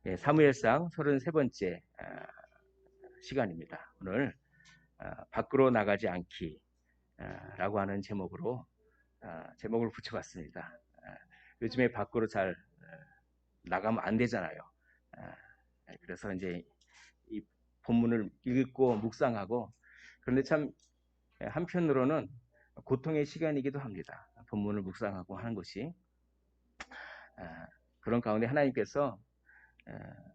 예, 사무엘상 33번째 시간입니다. 오늘 밖으로 나가지 않기 라고 하는 제목으로 제목을 붙여봤습니다. 요즘에 밖으로 잘 나가면 안 되잖아요. 그래서 이제 이 본문을 읽고 묵상하고, 그런데 참 한편으로는 고통의 시간이기도 합니다. 본문을 묵상하고 하는 것이. 그런 가운데 하나님께서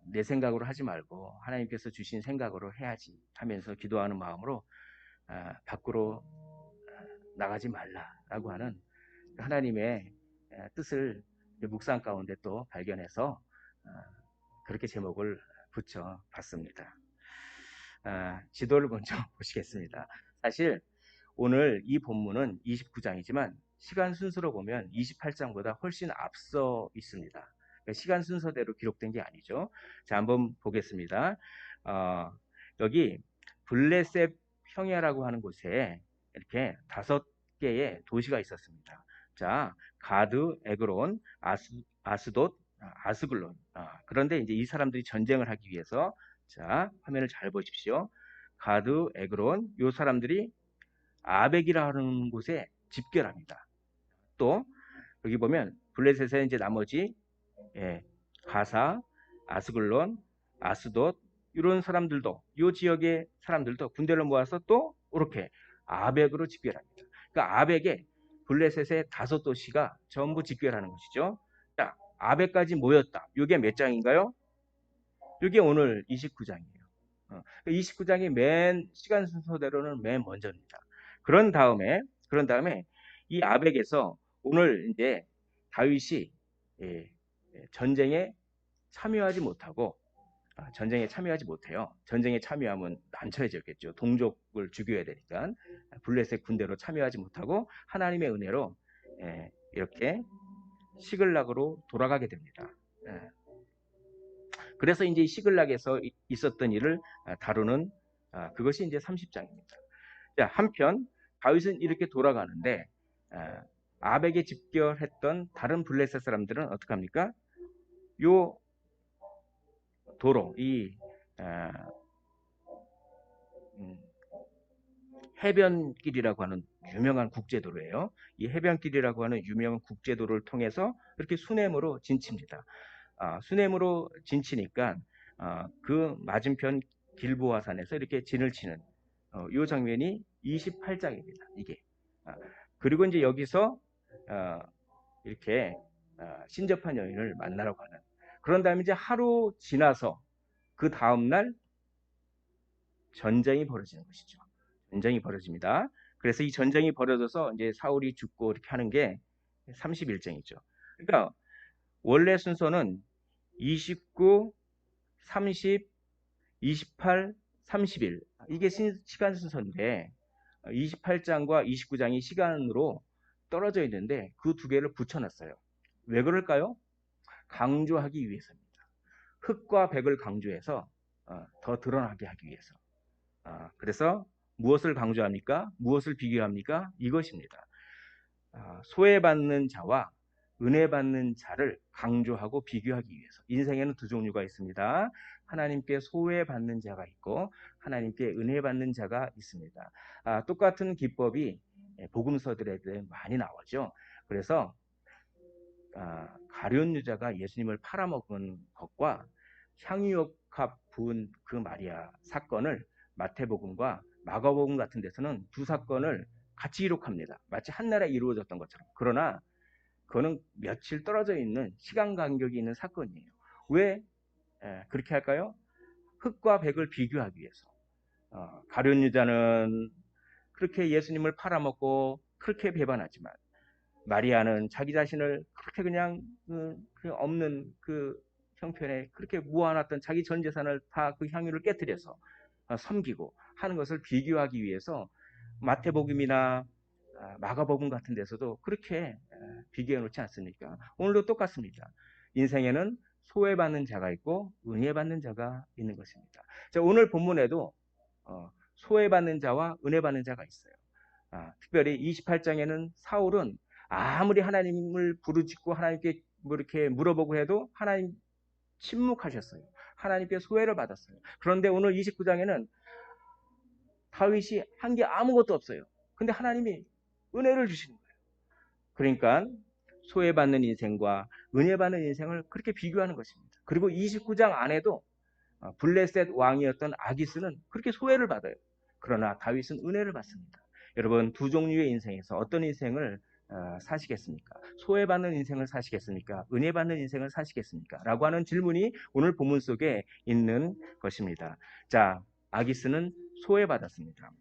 내 생각으로 하지 말고 하나님께서 주신 생각으로 해야지 하면서 기도하는 마음으로 밖으로 나가지 말라라고 하는 하나님의 뜻을 묵상 가운데 또 발견해서 그렇게 제목을 붙여봤습니다. 지도를 먼저 보시겠습니다. 사실 오늘 이 본문은 29장이지만 시간 순서로 보면 28장보다 훨씬 앞서 있습니다. 시간 순서대로 기록된 게 아니죠. 자, 한번 보겠습니다. 여기 블레셋 평야라고 하는 곳에 이렇게 5개의 도시가 있었습니다. 자, 가드, 에그론, 아스돗, 아스글론. 그런데 이제 이 사람들이 전쟁을 하기 위해서, 자, 화면을 잘 보십시오. 가드, 에그론, 이 사람들이 아벡이라 하는 곳에 집결합니다. 또 여기 보면 블레셋의 이제 나머지 가사, 아스글론, 아스돗 이런 사람들도, 이 지역의 사람들도 군대를 모아서 또 이렇게 아벡으로 집결합니다. 그러니까 아벡에 블레셋의 5도시가 전부 집결하는 것이죠. 자, 아벡까지 모였다. 이게 몇 장인가요? 이게 오늘 29장이에요. 29장이 맨 시간 순서대로는 맨 먼저입니다. 그런 다음에 이 아벡에서 오늘 이제 다윗이 전쟁에 참여하지 못하고, 전쟁에 참여하지 못해요. 전쟁에 참여하면 난처해졌겠죠. 동족을 죽여야 되니까. 블레셋 군대로 참여하지 못하고 하나님의 은혜로 이렇게 시글락으로 돌아가게 됩니다. 그래서 이제 시글락에서 있었던 일을 다루는 그것이 이제 30장입니다. 자, 한편 다윗은 이렇게 돌아가는데 아벡에 집결했던 다른 블레셋 사람들은 어떻게 합니까? 요 도로, 이 해변길이라고 하는 유명한 국제도로예요. 이 해변길이라고 하는 유명한 국제도로를 통해서 이렇게 수냄으로 진칩니다. 수냄으로 진치니까 그 맞은편 길보아산에서 이렇게 진을 치는 이 장면이 28장입니다. 이게. 그리고 이제 여기서 이렇게 신접한 여인을 만나러 가는. 그런 다음에 이제 하루 지나서 그 다음날 전쟁이 벌어지는 것이죠. 전쟁이 벌어집니다. 그래서 이 전쟁이 벌어져서 이제 사울이 죽고 이렇게 하는 게 31장이죠. 그러니까 원래 순서는 29, 30, 28, 31 이게 시간 순서인데 28장과 29장이 시간으로 떨어져 있는데 그 두 개를 붙여놨어요. 왜 그럴까요? 강조하기 위해서입니다. 흑과 백을 강조해서 더 드러나게 하기 위해서. 그래서 무엇을 강조합니까? 무엇을 비교합니까? 이것입니다. 소외받는 자와 은혜 받는 자를 강조하고 비교하기 위해서. 인생에는 두 종류가 있습니다. 하나님께 소외받는 자가 있고 하나님께 은혜 받는 자가 있습니다. 똑같은 기법이 복음서들에 많이 나오죠. 그래서 가룟 유다가 예수님을 팔아먹은 것과 향유옥합 부은 그 마리아 사건을 마태복음과 마가복음 같은 데서는 두 사건을 같이 기록합니다. 마치 한나라에 이루어졌던 것처럼. 그러나 그거는 며칠 떨어져 있는 시간 간격이 있는 사건이에요. 왜 그렇게 할까요? 흑과 백을 비교하기 위해서. 가룟 유다는 그렇게 예수님을 팔아먹고 그렇게 배반하지만 마리아는 자기 자신을 그렇게 그냥 그 없는 그 형편에 그렇게 모아놨던 자기 전 재산을 다 그 향유를 깨뜨려서 섬기고 하는 것을 비교하기 위해서 마태복음이나 마가복음 같은 데서도 그렇게 비교해 놓지 않습니까? 오늘도 똑같습니다. 인생에는 소외받는 자가 있고 은혜받는 자가 있는 것입니다. 자, 오늘 본문에도 소외받는 자와 은혜받는 자가 있어요. 특별히 28장에는 사울은 아무리 하나님을 부르짖고 하나님께 뭐 이렇게 물어보고 해도 하나님 침묵하셨어요. 하나님께 소외를 받았어요. 그런데 오늘 29장에는 다윗이 한 게 아무것도 없어요. 근데 하나님이 은혜를 주시는 거예요. 그러니까 소외받는 인생과 은혜 받는 인생을 그렇게 비교하는 것입니다. 그리고 29장 안에도 블레셋 왕이었던 아기스는 그렇게 소외를 받아요. 그러나 다윗은 은혜를 받습니다. 여러분, 두 종류의 인생에서 어떤 인생을 사시겠습니까? 소외받는 인생을 사시겠습니까? 은혜 받는 인생을 사시겠습니까? 라고 하는 질문이 오늘 본문 속에 있는 것입니다. 자, 아기스는 소외받았습니다.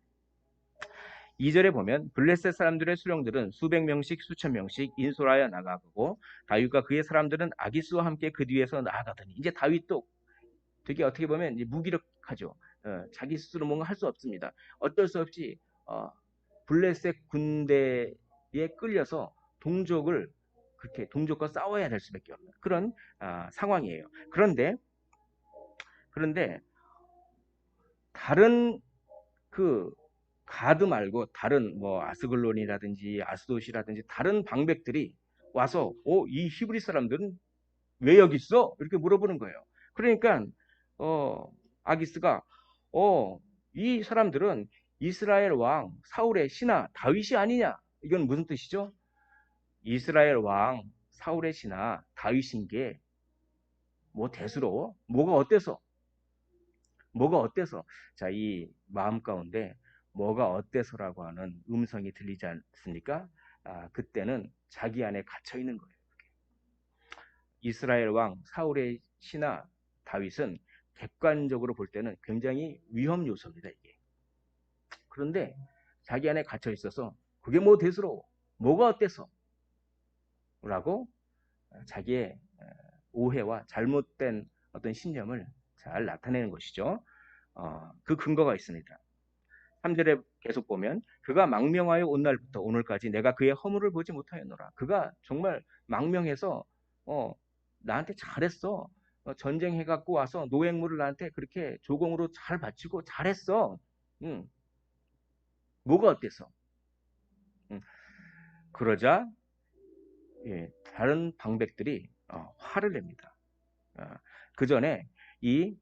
2절에 보면 블레셋 사람들의 수령들은 수백 명씩 수천 명씩 인솔하여 나가고 다윗과 그의 사람들은 아기스와 함께 그 뒤에서 나아가더니 이제 다윗도 되게 어떻게 보면 무기력하죠. 자기 스스로 뭔가 할 수 없습니다. 어쩔 수 없이 블레셋 군대에 끌려서 동족과 싸워야 될 수밖에 없는 그런 상황이에요. 그런데 다른 그 가드 말고 다른 뭐 아스글론이라든지 아스돗이라든지 다른 방백들이 와서 이 히브리 사람들은 왜 여기 있어? 이렇게 물어보는 거예요. 그러니까 아기스가 이 사람들은 이스라엘 왕 사울의 신하 다윗이 아니냐? 이건 무슨 뜻이죠? 이스라엘 왕 사울의 신하 다윗인 게 뭐 대수로 뭐가 어때서? 자, 이 마음 가운데 뭐가 어때서라고 하는 음성이 들리지 않습니까? 그때는 자기 안에 갇혀 있는 거예요. 이스라엘 왕 사울의 신하 다윗은 객관적으로 볼 때는 굉장히 위험 요소입니다, 이게. 그런데 자기 안에 갇혀 있어서 그게 뭐 대수로워? 뭐가 어때서? 라고 자기의 오해와 잘못된 어떤 신념을 잘 나타내는 것이죠. 그 근거가 있습니다. 3절에 계속 보면 그가 망명하여 온 날부터 오늘까지 내가 그의 허물을 보지 못하였노라. 그가 정말 망명해서 나한테 잘했어. 전쟁해갖고 와서 노획물을 나한테 그렇게 조공으로 잘 바치고 잘했어. 뭐가 어때서? 그러자 다른 방백들이 화를 냅니다. 그 전에 이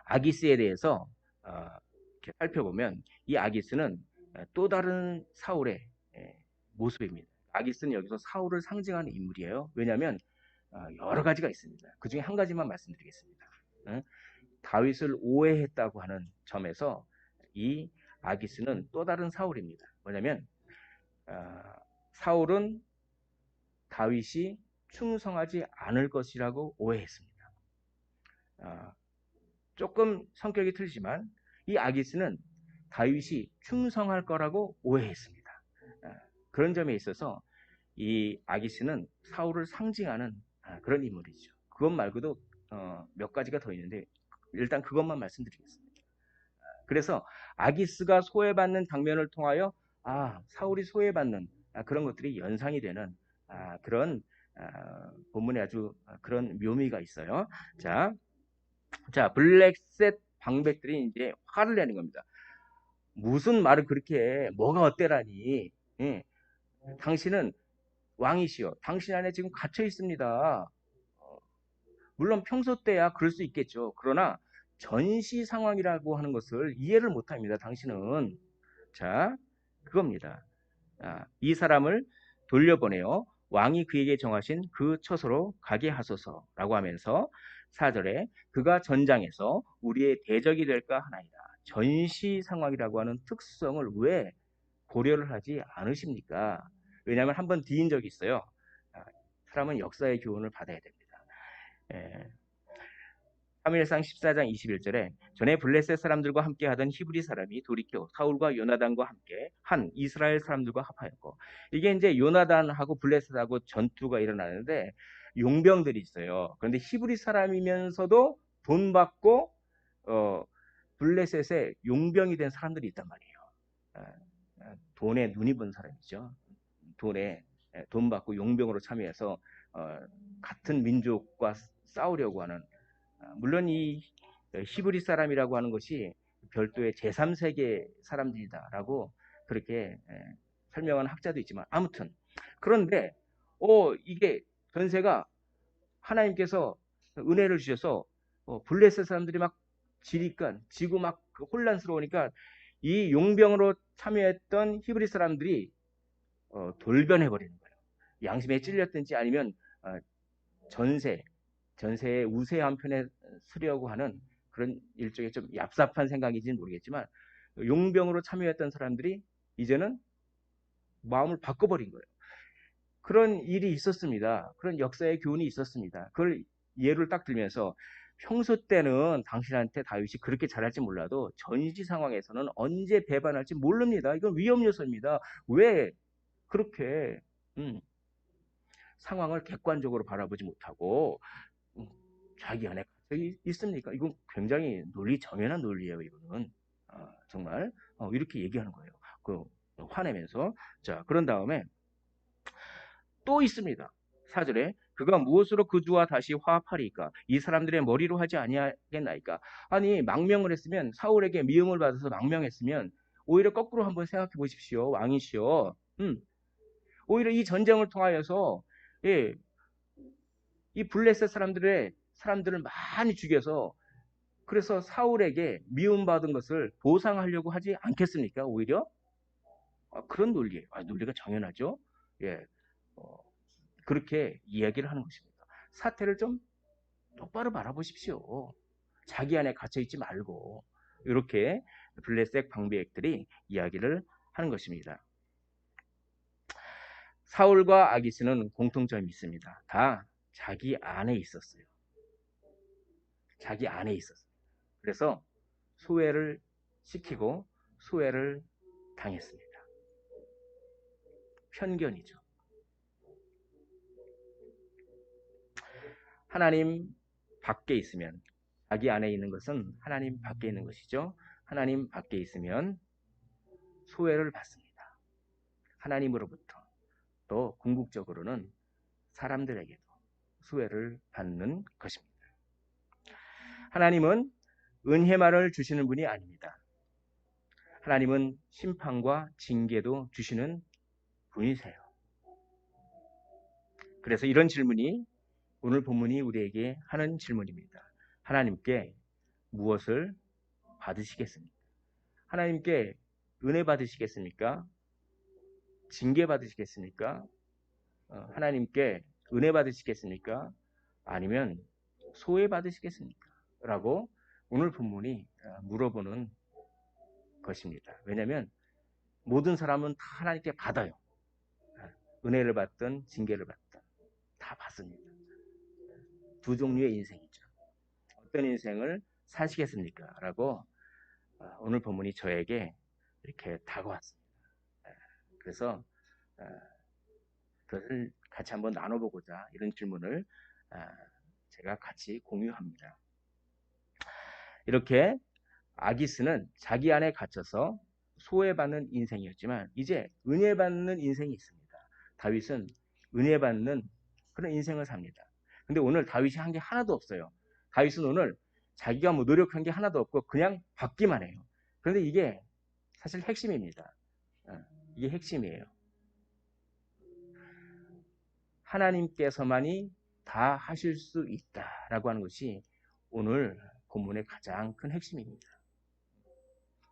아기스에 대해서 이렇게 살펴보면 이 아기스는 또 다른 사울의 모습입니다. 아기스는 여기서 사울을 상징하는 인물이에요. 왜냐하면 여러 가지가 있습니다. 그 중에 한 가지만 말씀드리겠습니다. 다윗을 오해했다고 하는 점에서 이 아기스는 또 다른 사울입니다. 뭐냐면 사울은 다윗이 충성하지 않을 것이라고 오해했습니다. 조금 성격이 틀리지만 이 아기스는 다윗이 충성할 거라고 오해했습니다. 그런 점에 있어서 이 아기스는 사울을 상징하는 그런 인물이죠. 그것 말고도 몇 가지가 더 있는데 일단 그것만 말씀드리겠습니다. 그래서 아기스가 소외받는 장면을 통하여 사울이 소외받는 그런 것들이 연상이 되는 그런 본문에 아주 그런 묘미가 있어요. 자, 블랙셋 방백들이 이제 화를 내는 겁니다. 무슨 말을 그렇게 해? 뭐가 어때라니? 당신은 왕이시여. 당신 안에 지금 갇혀 있습니다. 물론 평소 때야 그럴 수 있겠죠. 그러나 전시 상황이라고 하는 것을 이해를 못합니다. 당신은. 자, 그겁니다. 이 사람을 돌려보내어 왕이 그에게 정하신 그 처소로 가게 하소서라고 하면서 4절에 그가 전장에서 우리의 대적이 될까 하나이다. 전시 상황이라고 하는 특성을 왜 고려를 하지 않으십니까? 왜냐하면 한번 뒤인 적이 있어요. 사람은 역사의 교훈을 받아야 됩니다. 3일상 14장 21절에 전에 블레셋 사람들과 함께 하던 히브리 사람이 돌이켜 사울과 요나단과 함께 한 이스라엘 사람들과 합하였고, 이게 이제 요나단하고 블레셋하고 전투가 일어나는데 용병들이 있어요. 그런데 히브리 사람이면서도 돈 받고 블레셋의 용병이 된 사람들이 있단 말이에요. 돈에 눈이 본 사람이죠. 돈 받고 용병으로 참여해서 같은 민족과 싸우려고 하는, 물론 이 히브리 사람이라고 하는 것이 별도의 제3세계 사람들이다라고 그렇게 설명하는 학자도 있지만, 아무튼 그런데 이게 전세가 하나님께서 은혜를 주셔서 블레셋 사람들이 막 지고 막 혼란스러우니까 이 용병으로 참여했던 히브리 사람들이 돌변해 버리는 거예요. 양심에 찔렸든지 아니면 어, 전세의 우세 한편에 서려고 하는 그런 일종의 좀 얍삽한 생각인지는 모르겠지만 용병으로 참여했던 사람들이 이제는 마음을 바꿔버린 거예요. 그런 일이 있었습니다. 그런 역사의 교훈이 있었습니다. 그걸 예를 딱 들면서 평소 때는 당신한테 다윗이 그렇게 잘할지 몰라도 전시 상황에서는 언제 배반할지 모릅니다. 이건 위험 요소입니다. 왜 그렇게 상황을 객관적으로 바라보지 못하고 음, 자기 안에 갇혀 있습니까? 이건 굉장히 정연한 논리예요. 이거는 정말 이렇게 얘기하는 거예요. 그 화내면서 자 그런 다음에 또 있습니다. 4절에 그가 무엇으로 그 주와 다시 화합하리까? 이 사람들의 머리로 하지 아니하겠나이까? 아니 망명을 했으면 사울에게 미움을 받아서 망명했으면 오히려 거꾸로 한번 생각해 보십시오. 왕이시여. 오히려 이 전쟁을 통하여서 예, 이 블레셋 사람들을 많이 죽여서 그래서 사울에게 미움받은 것을 보상하려고 하지 않겠습니까? 오히려 그런 논리예요. 논리가 정연하죠. 예, 그렇게 이야기를 하는 것입니다. 사태를 좀 똑바로 바라보십시오. 자기 안에 갇혀 있지 말고 이렇게 블레셋 방비액들이 이야기를 하는 것입니다. 사울과 아기스는 공통점이 있습니다. 다 자기 안에 있었어요. 자기 안에 있었어요. 그래서 소외를 시키고 소외를 당했습니다. 편견이죠. 하나님 밖에 있으면 자기 안에 있는 것은 하나님 밖에 있는 것이죠. 하나님 밖에 있으면 소외를 받습니다. 하나님으로부터 또 궁극적으로는 사람들에게도 소외를 받는 것입니다. 하나님은 은혜만을 주시는 분이 아닙니다. 하나님은 심판과 징계도 주시는 분이세요. 그래서 이런 질문이 오늘 본문이 우리에게 하는 질문입니다. 하나님께 무엇을 받으시겠습니까? 하나님께 은혜 받으시겠습니까? 징계 받으시겠습니까? 하나님께 은혜 받으시겠습니까? 아니면 소외 받으시겠습니까? 라고 오늘 본문이 물어보는 것입니다. 왜냐하면 모든 사람은 다 하나님께 받아요. 은혜를 받든 징계를 받든 다 받습니다. 두 종류의 인생이죠. 어떤 인생을 사시겠습니까? 라고 오늘 본문이 저에게 이렇게 다가왔습니다. 그래서 그것을 같이 한번 나눠보고자 이런 질문을 제가 같이 공유합니다. 이렇게 아기스는 자기 안에 갇혀서 소외받는 인생이었지만 이제 은혜받는 인생이 있습니다. 다윗은 은혜받는 그런 인생을 삽니다. 근데 오늘 다윗이 한 게 하나도 없어요. 다윗은 오늘 자기가 뭐 노력한 게 하나도 없고 그냥 받기만 해요. 그런데 이게 사실 핵심입니다. 이게 핵심이에요. 하나님께서만이 다 하실 수 있다라고 하는 것이 오늘 본문의 가장 큰 핵심입니다.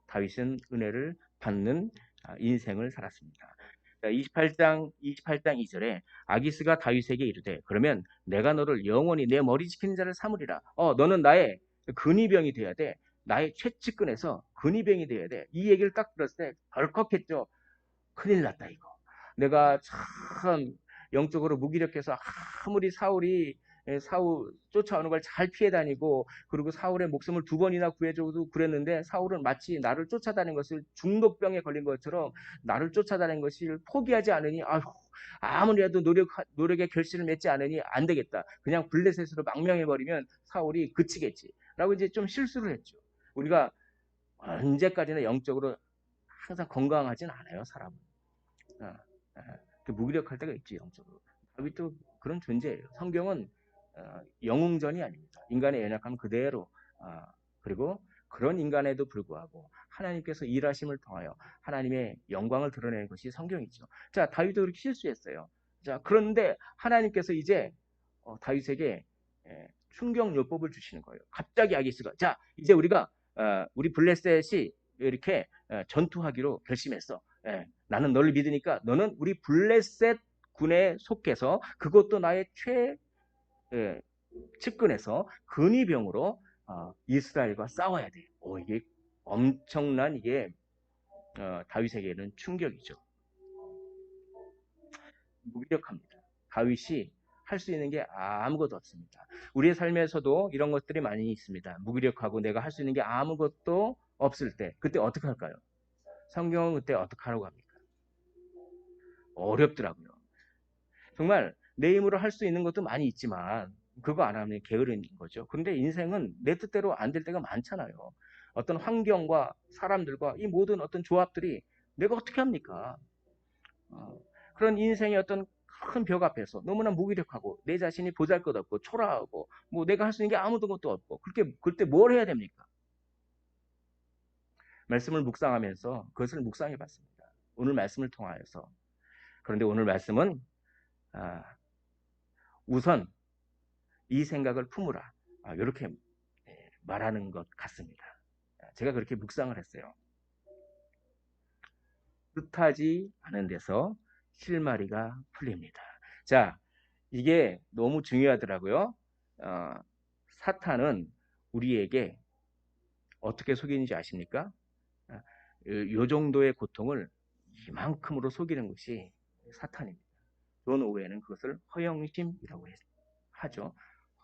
다윗은 은혜를 받는 인생을 살았습니다. 28장 2절에 아기스가 다윗에게 이르되 그러면 내가 너를 영원히 내 머리 지키는 자를 삼으리라. 너는 나의 근위병이 돼야 돼. 나의 최측근에서 근위병이 돼야 돼. 이 얘기를 딱 들었을 때 덜컥했죠. 큰일 났다 이거. 내가 참 영적으로 무기력해서 아무리 사울 쫓아오는 걸 잘 피해 다니고 그리고 사울의 목숨을 2번이나 구해줘도 그랬는데 사울은 마치 나를 쫓아다니는 것을 중독병에 걸린 것처럼 나를 쫓아다니는 것을 포기하지 않으니 아무리 해도 노력의 결실을 맺지 않으니 안 되겠다. 그냥 블레셋으로 망명해버리면 사울이 그치겠지. 라고 이제 좀 실수를 했죠. 우리가 언제까지나 영적으로 항상 건강하진 않아요, 사람은. 무기력할 때가 있지, 영적으로. 다윗도 그런 존재예요. 성경은 영웅전이 아닙니다. 인간의 연약함 그대로 그리고 그런 인간에도 불구하고 하나님께서 일하심을 통하여 하나님의 영광을 드러내는 것이 성경이죠. 자, 다윗도 그렇게 실수했어요. 자, 그런데 하나님께서 이제 다윗에게 충격요법을 주시는 거예요. 갑자기 아기스가 자 이제 우리가 우리 블레셋이 이렇게 전투하기로 결심했어. 예, 나는 너를 믿으니까 너는 우리 블레셋 군에 속해서 그것도 나의 예, 측근에서 근위병으로 이스라엘과 싸워야 돼. 이게 엄청난 이게 다윗에게는 충격이죠. 무기력합니다. 다윗이 할 수 있는 게 아무것도 없습니다. 우리의 삶에서도 이런 것들이 많이 있습니다. 무기력하고 내가 할 수 있는 게 아무것도 없을 때 그때 어떻게 할까요? 성경은 그때 어떻게 하라고 합니까? 어렵더라고요. 정말 내 힘으로 할 수 있는 것도 많이 있지만 그거 안 하면 게으른 거죠. 그런데 인생은 내 뜻대로 안 될 때가 많잖아요. 어떤 환경과 사람들과 이 모든 어떤 조합들이 내가 어떻게 합니까? 그런 인생의 어떤 큰 벽 앞에서 너무나 무기력하고 내 자신이 보잘것없고 초라하고 뭐 내가 할 수 있는 게 아무도 것도 없고 그때 뭘 해야 됩니까? 말씀을 묵상하면서 그것을 묵상해 봤습니다. 오늘 말씀을 통하여서. 그런데 오늘 말씀은 우선 이 생각을 품으라. 이렇게 말하는 것 같습니다. 제가 그렇게 묵상을 했어요. 뜻하지 않은 데서 실마리가 풀립니다. 자, 이게 너무 중요하더라고요. 사탄은 우리에게 어떻게 속이는지 아십니까? 요 정도의 고통을 이만큼으로 속이는 것이 사탄입니다. 존 오웨는 그것을 허영심이라고 하죠.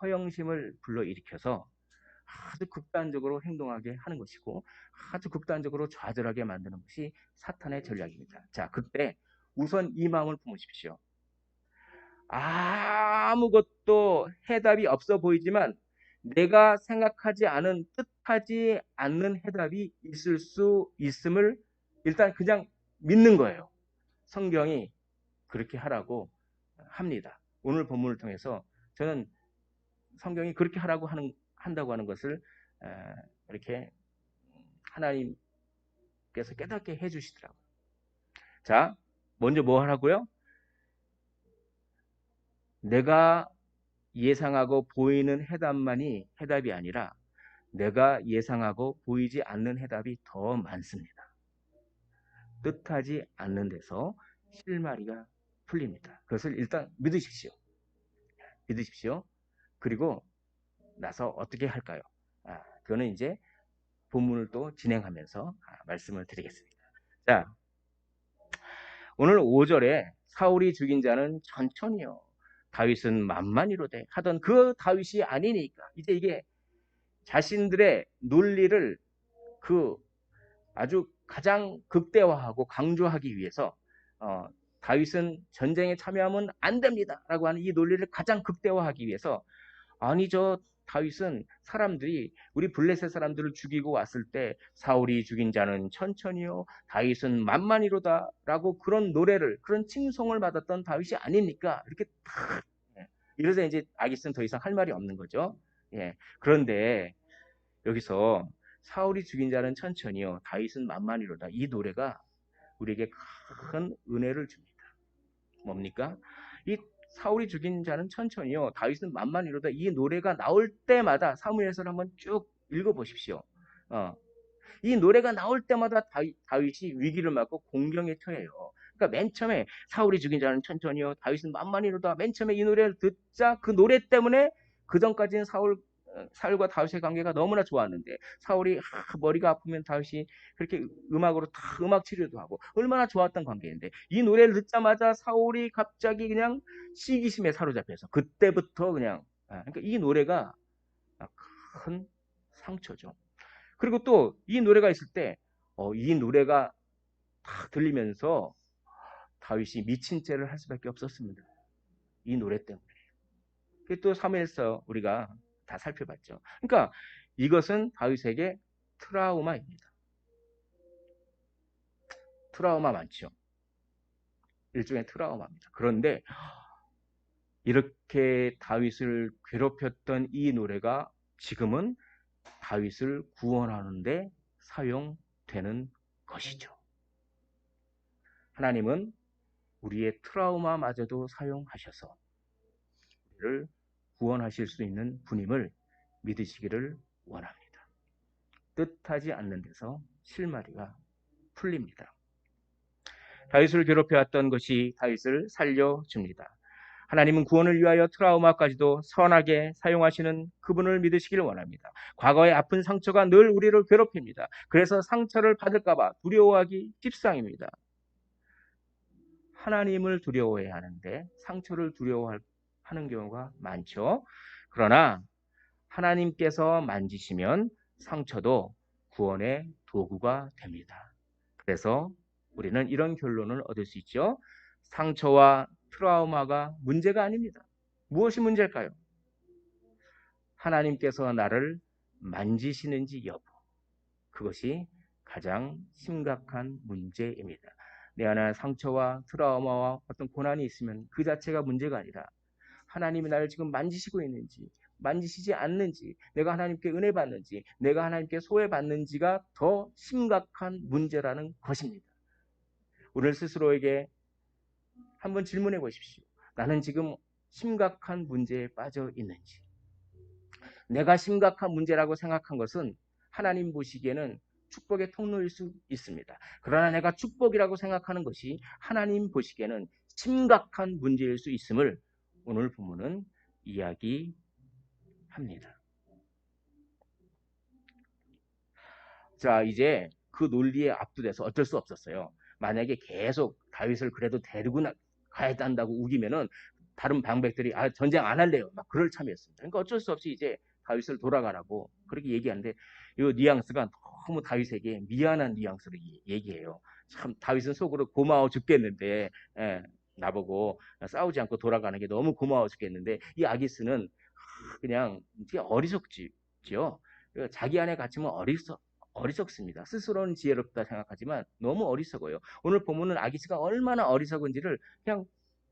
허영심을 불러일으켜서 아주 극단적으로 행동하게 하는 것이고 아주 극단적으로 좌절하게 만드는 것이 사탄의 전략입니다. 자, 그때 우선 이 마음을 품으십시오. 아무것도 해답이 없어 보이지만 내가 생각하지 않은 뜻하지 않는 해답이 있을 수 있음을 일단 그냥 믿는 거예요. 성경이 그렇게 하라고 합니다. 오늘 본문을 통해서 저는 성경이 그렇게 하라고 한다고 하는 것을 이렇게 하나님께서 깨닫게 해주시더라고요. 자, 먼저 뭐 하라고요? 내가 예상하고 보이는 해답만이 해답이 아니라 내가 예상하고 보이지 않는 해답이 더 많습니다. 뜻하지 않는 데서 실마리가 풀립니다. 그것을 일단 믿으십시오. 믿으십시오. 그리고 나서 어떻게 할까요? 그거는 이제 본문을 또 진행하면서 말씀을 드리겠습니다. 자, 오늘 5절에 사울이 죽인 자는 천천히요. 다윗은 만만히로되 하던 그 다윗이 아니니까 이제 이게 자신들의 논리를 그 아주 가장 극대화하고 강조하기 위해서 다윗은 전쟁에 참여하면 안 됩니다라고 하는 이 논리를 가장 극대화하기 위해서 아니 저 다윗은 사람들이 우리 블레셋 사람들을 죽이고 왔을 때 사울이 죽인 자는 천천히요 다윗은 만만히로다라고 그런 노래를 그런 칭송을 받았던 다윗이 아닙니까? 이렇게 탁 이래서 이제 아기스는 더 이상 할 말이 없는 거죠. 예. 그런데 여기서 사울이 죽인 자는 천천히요 다윗은 만만히로다 이 노래가 우리에게 큰 은혜를 줍니다. 뭡니까? 이 사울이 죽인 자는 천천히요 다윗은 만만히로다 이 노래가 나올 때마다 사무엘서를 한번 쭉 읽어보십시오. 이 노래가 나올 때마다 다윗이 위기를 맞고 공경에 처해요. 그러니까 맨 처음에 사울이 죽인 자는 천천히요 다윗은 만만히로다 맨 처음에 이 노래를 듣자 그 노래 때문에 그 전까지는 사울과 다윗의 관계가 너무나 좋았는데 사울이 머리가 아프면 다윗이 그렇게 음악으로 다 음악 치료도 하고 얼마나 좋았던 관계인데 이 노래를 듣자마자 사울이 갑자기 그냥 시기심에 사로잡혀서 그때부터 그냥 그러니까 이 노래가 큰 상처죠. 그리고 또 이 노래가 있을 때 이 노래가 딱 들리면서 다윗이 미친 째를 할 수밖에 없었습니다. 이 노래 때문에. 또 사무엘서 우리가 다 살펴봤죠. 그러니까 이것은 다윗에게 트라우마입니다. 트라우마 많죠. 일종의 트라우마입니다. 그런데 이렇게 다윗을 괴롭혔던 이 노래가 지금은 다윗을 구원하는데 사용되는 것이죠. 하나님은 우리의 트라우마마저도 사용하셔서 우리를 구원하실 수 있는 분임을 믿으시기를 원합니다. 뜻하지 않는 데서 실마리가 풀립니다. 다윗을 괴롭혀왔던 것이 다윗을 살려줍니다. 하나님은 구원을 위하여 트라우마까지도 선하게 사용하시는 그분을 믿으시기를 원합니다. 과거의 아픈 상처가 늘 우리를 괴롭힙니다. 그래서 상처를 받을까봐 두려워하기 십상입니다. 하나님을 두려워해야 하는데 상처를 두려워하는 경우가 많죠. 그러나 하나님께서 만지시면 상처도 구원의 도구가 됩니다. 그래서 우리는 이런 결론을 얻을 수 있죠. 상처와 트라우마가 문제가 아닙니다. 무엇이 문제일까요? 하나님께서 나를 만지시는지 여부. 그것이 가장 심각한 문제입니다. 내 안에 상처와 트라우마와 어떤 고난이 있으면 그 자체가 문제가 아니라 하나님이 나를 지금 만지시고 있는지 만지시지 않는지, 내가 하나님께 은혜 받는지, 내가 하나님께 소외 받는지가 더 심각한 문제라는 것입니다. 오늘 스스로에게 한번 질문해 보십시오. 나는 지금 심각한 문제에 빠져 있는지. 내가 심각한 문제라고 생각한 것은 하나님 보시기에는 축복의 통로일 수 있습니다. 그러나 내가 축복이라고 생각하는 것이 하나님 보시기에는 심각한 문제일 수 있음을 오늘 본문은 이야기합니다. 자, 이제 그 논리에 압도돼서 어쩔 수 없었어요. 만약에 계속 다윗을 그래도 데리고 가야 한다고 우기면은 다른 방백들이 전쟁 안 할래요. 막 그럴 참이었습니다. 그러니까 어쩔 수 없이 이제 다윗을 돌아가라고 그렇게 얘기하는데 이 뉘앙스가 너무 다윗에게 미안한 뉘앙스로 얘기해요. 참 다윗은 속으로 고마워 죽겠는데 나보고 싸우지 않고 돌아가는 게 너무 고마워 죽겠는데 이 아기스는 그냥 되게 어리석지요. 자기 안에 갇히면 어리석습니다. 스스로는 지혜롭다 생각하지만 너무 어리석어요. 오늘 보면은 아기스가 얼마나 어리석은지를 그냥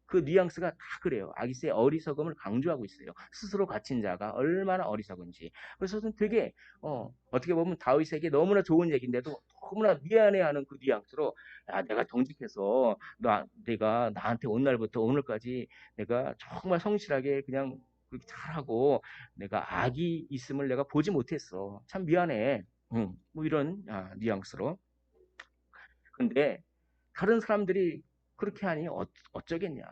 그 뉘앙스가 다 그래요. 아기스의 어리석음을 강조하고 있어요. 스스로 갇힌 자가 얼마나 어리석은지. 그래서 되게 어떻게 보면 다윗에게 너무나 좋은 얘기인데도 너무나 미안해하는 그 뉘앙스로 내가 정직해서 내가 나한테 온 날부터 오늘까지 내가 정말 성실하게 그냥 그렇게 잘하고 내가 악이 있음을 내가 보지 못했어. 참 미안해. 뭐 이런 뉘앙스로. 근데 다른 사람들이 그렇게 하니 어쩌겠냐.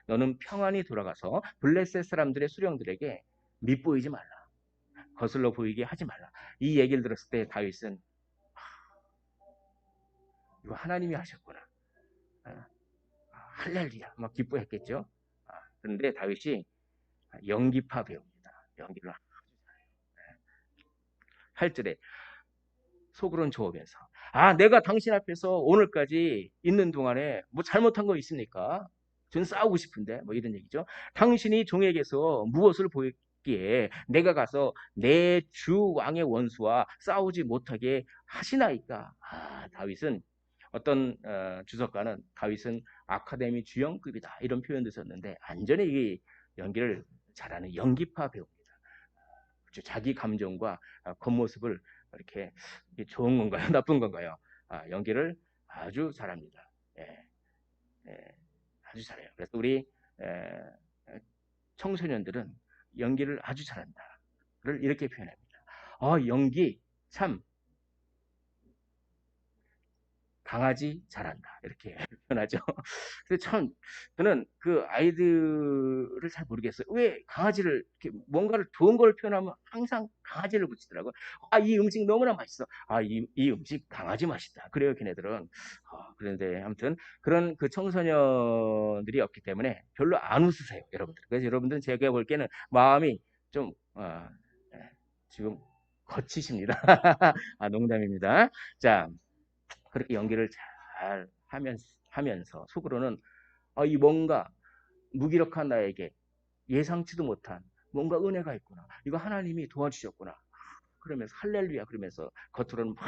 너는 평안히 돌아가서 블레셋 사람들의 수령들에게 밉보이지 말라. 거슬러 보이게 하지 말라. 이 얘기를 들었을 때 다윗은 이거 하나님이 하셨구나. 할렐루야. 막 기뻐했겠죠. 그런데 다윗이 연기파 배우입니다. 연기를 아주 잘해요. 8절에 속으로는 좋으면서 내가 당신 앞에서 오늘까지 있는 동안에 뭐 잘못한 거 있습니까? 전 싸우고 싶은데 뭐 이런 얘기죠. 당신이 종에게서 무엇을 보였기에 내가 가서 내 주 왕의 원수와 싸우지 못하게 하시나이까. 다윗은 어떤 주석가는 다윗은 아카데미 주연급이다 이런 표현도 썼는데 완전히 이 연기를 잘하는 연기파 배우입니다. 자기 감정과 겉모습을 이렇게 좋은 건가요? 나쁜 건가요? 연기를 아주 잘합니다. 아주 잘해요. 그래서 우리 청소년들은 연기를 아주 잘한다를 이렇게 표현합니다. 연기 참 강아지 잘한다 이렇게 표현하죠. 근데 참 저는 그 아이들을 잘 모르겠어요. 왜 강아지를 이렇게 뭔가를 좋은 걸 표현하면 항상 강아지를 붙이더라고요. 이 음식 너무나 맛있어. 이 음식 강아지 맛이다. 그래요, 걔네들은. 그런데 아무튼 그런 그 청소년들이 없기 때문에 별로 안 웃으세요, 여러분들. 그래서 여러분들은 제가 볼 때는 마음이 좀 지금 거치십니다. 농담입니다. 자. 그렇게 연기를 잘 하면서 속으로는 이 뭔가 무기력한 나에게 예상치도 못한 뭔가 은혜가 있구나. 이거 하나님이 도와주셨구나. 그러면서 할렐루야 그러면서 겉으로는 막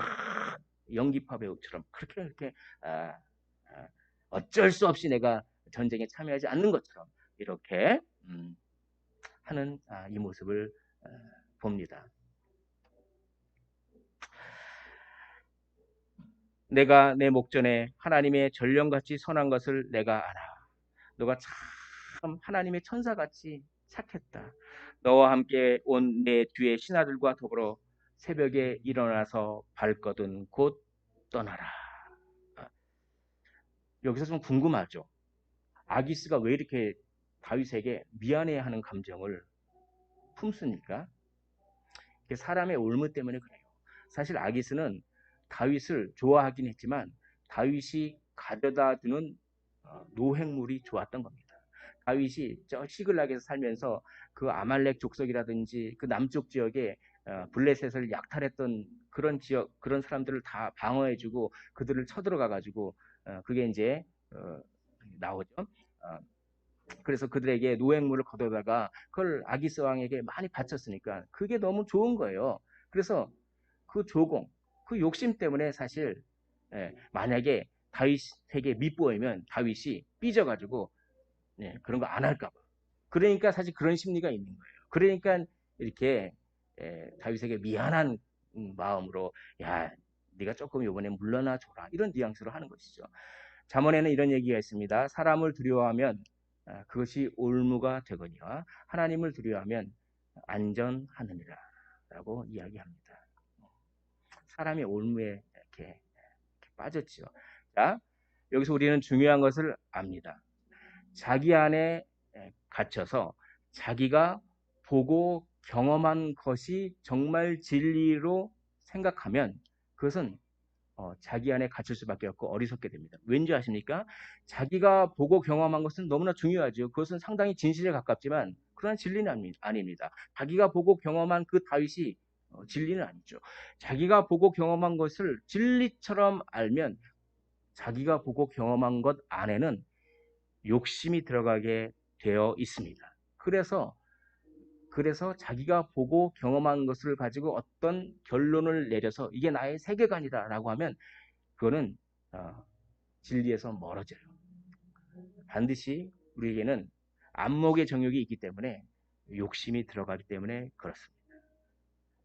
연기파 배우처럼 그렇게 어쩔 수 없이 내가 전쟁에 참여하지 않는 것처럼 이렇게 하는 이 모습을 봅니다. 내가 내 목전에 하나님의 전령같이 선한 것을 내가 알아. 너가 참 하나님의 천사같이 착했다. 너와 함께 온 내 뒤에 신하들과 더불어 새벽에 일어나서 발거든 곧 떠나라. 아, 여기서 좀 궁금하죠. 아기스가 왜 이렇게 다윗에게 미안해하는 감정을 품습니까? 사람의 올무 때문에 그래요. 사실 아기스는 다윗을 좋아하긴 했지만 다윗이 가져다 주는 노획물이 좋았던 겁니다. 다윗이 저 시글락에서 살면서 그 아말렉 족속이라든지 그 남쪽 지역에 블레셋을 약탈했던 그런 지역, 그런 사람들을 다 방어해주고 그들을 쳐들어가 가지고 그게 이제 나오죠. 그래서 그들에게 노획물을 거둬다가 그걸 아기스 왕에게 많이 바쳤으니까 그게 너무 좋은 거예요. 그래서 그 조공, 그 욕심 때문에 사실 만약에 다윗에게 밉보이면 다윗이 삐져가지고 그런 거 안 할까 봐. 그러니까 사실 그런 심리가 있는 거예요. 그러니까 이렇게 다윗에게 미안한 마음으로 야 네가 조금 이번에 물러나 줘라 이런 뉘앙스로 하는 것이죠. 잠언에는 이런 얘기가 있습니다. 사람을 두려워하면 그것이 올무가 되거니와 하나님을 두려워하면 안전하느니라 라고 이야기합니다. 사람이 올무에 이렇게 빠졌죠. 자, 여기서 우리는 중요한 것을 압니다. 자기 안에 갇혀서 자기가 보고 경험한 것이 정말 진리로 생각하면 그것은 자기 안에 갇힐 수밖에 없고 어리석게 됩니다. 왠지 아십니까? 자기가 보고 경험한 것은 너무나 중요하죠. 그것은 상당히 진실에 가깝지만 그러나 진리는 아닙니다. 자기가 보고 경험한 그 다윗이 진리는 아니죠. 자기가 보고 경험한 것을 진리처럼 알면 자기가 보고 경험한 것 안에는 욕심이 들어가게 되어 있습니다. 그래서 자기가 보고 경험한 것을 가지고 어떤 결론을 내려서 이게 나의 세계관이다라고 하면 그거는 진리에서 멀어져요. 반드시 우리에게는 안목의 정욕이 있기 때문에 욕심이 들어가기 때문에 그렇습니다.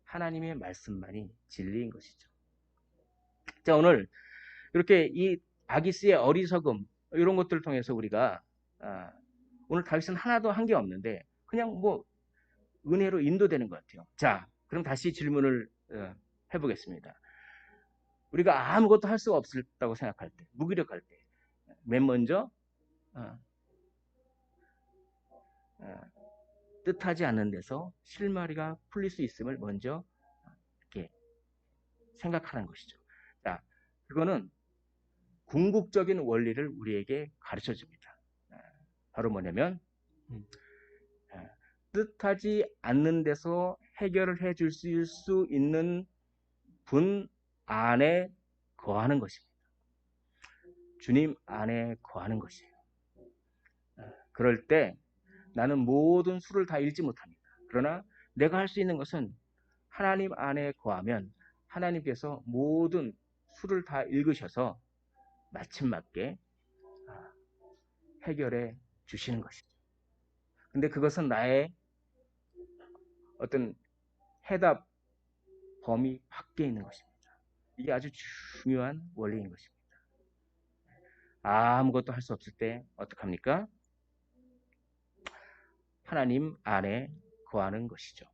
하나님의 말씀만이 진리인 것이죠. 자, 오늘 이렇게 이 아기스의 어리석음 이런 것들을 통해서 우리가 오늘 다윗은 하나도 한 게 없는데 그냥 뭐 은혜로 인도되는 것 같아요. 자, 그럼 다시 질문을 해보겠습니다. 우리가 아무것도 할 수가 없었다고 생각할 때, 무기력할 때, 맨 먼저 뜻하지 않는 데서 실마리가 풀릴 수 있음을 먼저 이렇게 생각하는 것이죠. 자, 그거는 궁극적인 원리를 우리에게 가르쳐 줍니다. 바로 뭐냐면 뜻하지 않는 데서 해결을 해줄 수 있는 분 안에 거하는 것입니다. 주님 안에 거하는 것이에요. 그럴 때 나는 모든 수를 다 읽지 못합니다. 그러나 내가 할 수 있는 것은 하나님 안에 거하면 하나님께서 모든 수를 다 읽으셔서 마침맞게 해결해 주시는 것이죠. 근데 그것은 나의 어떤 해답 범위 밖에 있는 것입니다. 이게 아주 중요한 원리인 것입니다. 아무것도 할 수 없을 때 어떡합니까? 하나님 안에 거하는 것이죠.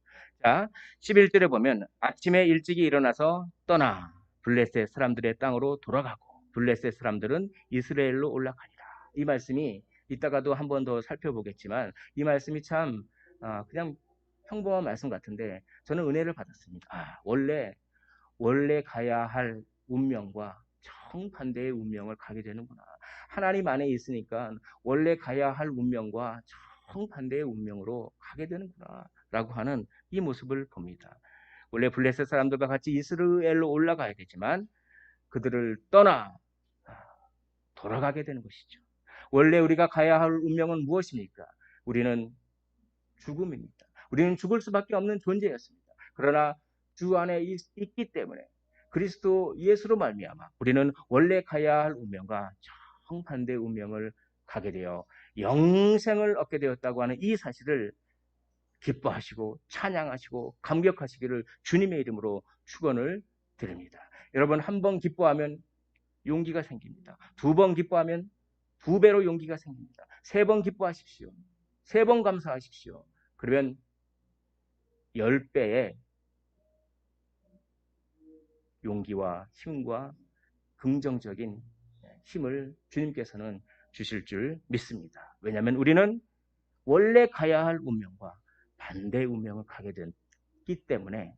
자, 11절에 보면 아침에 일찍이 일어나서 떠나 블레셋 사람들의 땅으로 돌아가고 블레셋 사람들은 이스라엘로 올라가니라. 이 말씀이 이따가도 한 번 더 살펴보겠지만 이 말씀이 참 그냥 평범한 말씀 같은데 저는 은혜를 받았습니다. 원래 가야 할 운명과 정반대의 운명을 가게 되는구나. 하나님 안에 있으니까 원래 가야 할 운명과 정반대의 운명으로 가게 되는구나 라고 하는 이 모습을 봅니다. 원래 블레셋 사람들과 같이 이스라엘로 올라가야 되지만 그들을 떠나 돌아가게 되는 것이죠. 원래 우리가 가야 할 운명은 무엇입니까? 우리는 죽음입니다. 우리는 죽을 수밖에 없는 존재였습니다. 그러나 주 안에 있기 때문에 그리스도 예수로 말미암아 우리는 원래 가야 할 운명과 정반대의 운명을 가게 되어 영생을 얻게 되었다고 하는 이 사실을 기뻐하시고 찬양하시고 감격하시기를 주님의 이름으로 축원을 드립니다. 여러분 한 번 기뻐하면 용기가 생깁니다. 두 번 기뻐하면 두 배로 용기가 생깁니다. 세 번 기뻐하십시오. 세 번 감사하십시오. 그러면 10배의 용기와 힘과 긍정적인 힘을 주님께서는 주실 줄 믿습니다. 왜냐하면 우리는 원래 가야 할 운명과 반대의 운명을 가게 됐기 때문에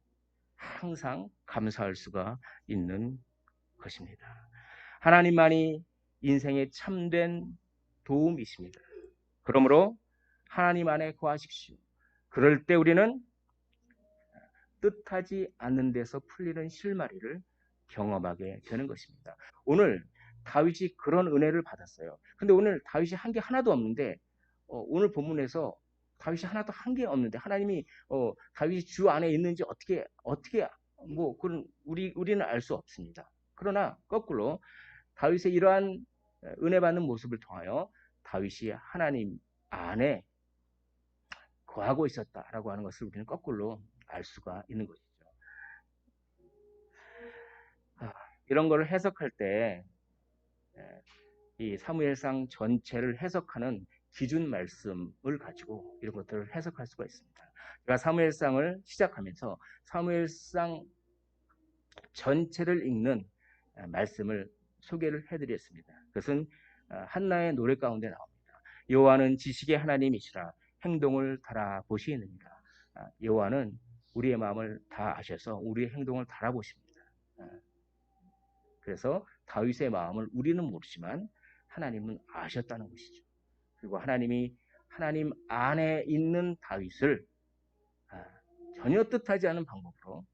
항상 감사할 수가 있는 것입니다. 하나님만이 인생의 참된 도움이십니다. 그러므로 하나님 안에 거하십시오. 그럴 때 우리는 뜻하지 않는 데서 풀리는 실마리를 경험하게 되는 것입니다. 오늘 다윗이 그런 은혜를 받았어요. 근데 오늘 다윗이 한 게 하나도 없는데 오늘 본문에서 다윗이 하나도 한 게 없는데 하나님이 다윗이 주 안에 있는지 어떻게 뭐 그런 우리는 알 수 없습니다. 그러나 거꾸로 다윗의 이러한 은혜 받는 모습을 통하여 다윗이 하나님 안에 거하고 있었다라고 하는 것을 우리는 거꾸로 알 수가 있는 것이죠. 이런 거를 해석할 때 이 사무엘상 전체를 해석하는 기준 말씀을 가지고 이런 것들을 해석할 수가 있습니다. 제가 사무엘상을 시작하면서 사무엘상 전체를 읽는 말씀을 소개를 해드렸습니다. 그것은 한나의 노래 가운데 나옵니다. 여호와는 지식의 하나님이시라 행동을 달아보시느니라. 여호와는 우리의 마음을 다 아셔서 우리의 행동을 달아보십니다. 그래서 다윗의 마음을 우리는 모르지만 하나님은 아셨다는 것이죠. 그리고 하나님이 하나님 안에 있는 다윗을 전혀 뜻하지 않은 방법으로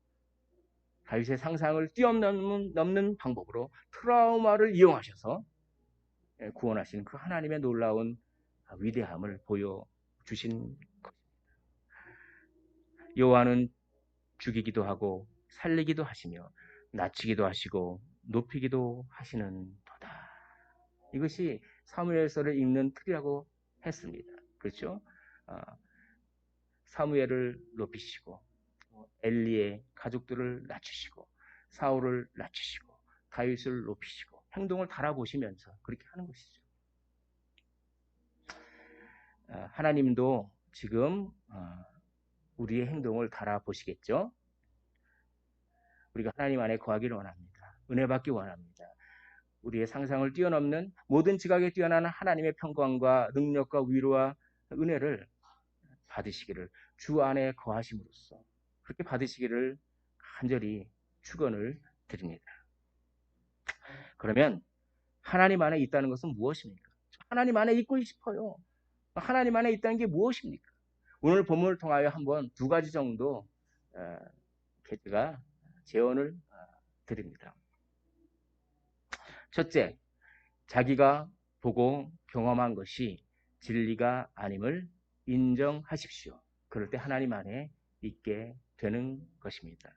다윗의 상상을 뛰어넘는 방법으로 트라우마를 이용하셔서 구원하신 그 하나님의 놀라운 위대함을 보여주신 것입니다. 여호와는 죽이기도 하고 살리기도 하시며 낮추기도 하시고 높이기도 하시는도다. 이것이 사무엘서를 읽는 틀이라고 했습니다. 그렇죠? 사무엘을 높이시고 엘리의 가족들을 낮추시고 사울을 낮추시고 다윗을 높이시고 행동을 달아보시면서 그렇게 하는 것이죠. 하나님도 지금 우리의 행동을 달아보시겠죠? 우리가 하나님 안에 거하기를 원합니다. 은혜 받기 원합니다. 우리의 상상을 뛰어넘는 모든 지각에 뛰어나는 하나님의 평강과 능력과 위로와 은혜를 받으시기를 주 안에 거하심으로써 그렇게 받으시기를 간절히 축원을 드립니다. 그러면 하나님 안에 있다는 것은 무엇입니까? 하나님 안에 있고 싶어요. 하나님 안에 있다는 게 무엇입니까? 오늘 본문을 통하여 한번 2가지 정도 제가 제언을 드립니다. 첫째, 자기가 보고 경험한 것이 진리가 아님을 인정하십시오. 그럴 때 하나님 안에 있게 되는 것입니다.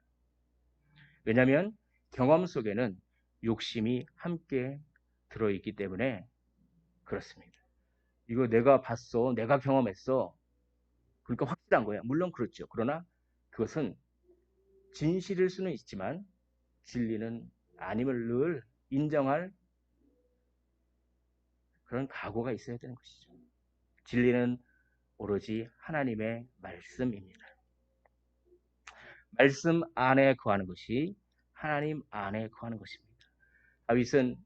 왜냐하면 경험 속에는 욕심이 함께 들어있기 때문에 그렇습니다. 이거 내가 봤어, 내가 경험했어. 그러니까 확실한 거야. 물론 그렇죠. 그러나 그것은 진실일 수는 있지만 진리는 아님을 늘 인정할 그런 각오가 있어야 되는 것이죠. 진리는 오로지 하나님의 말씀입니다. 말씀 안에 거하는 것이 하나님 안에 거하는 것입니다. 다윗은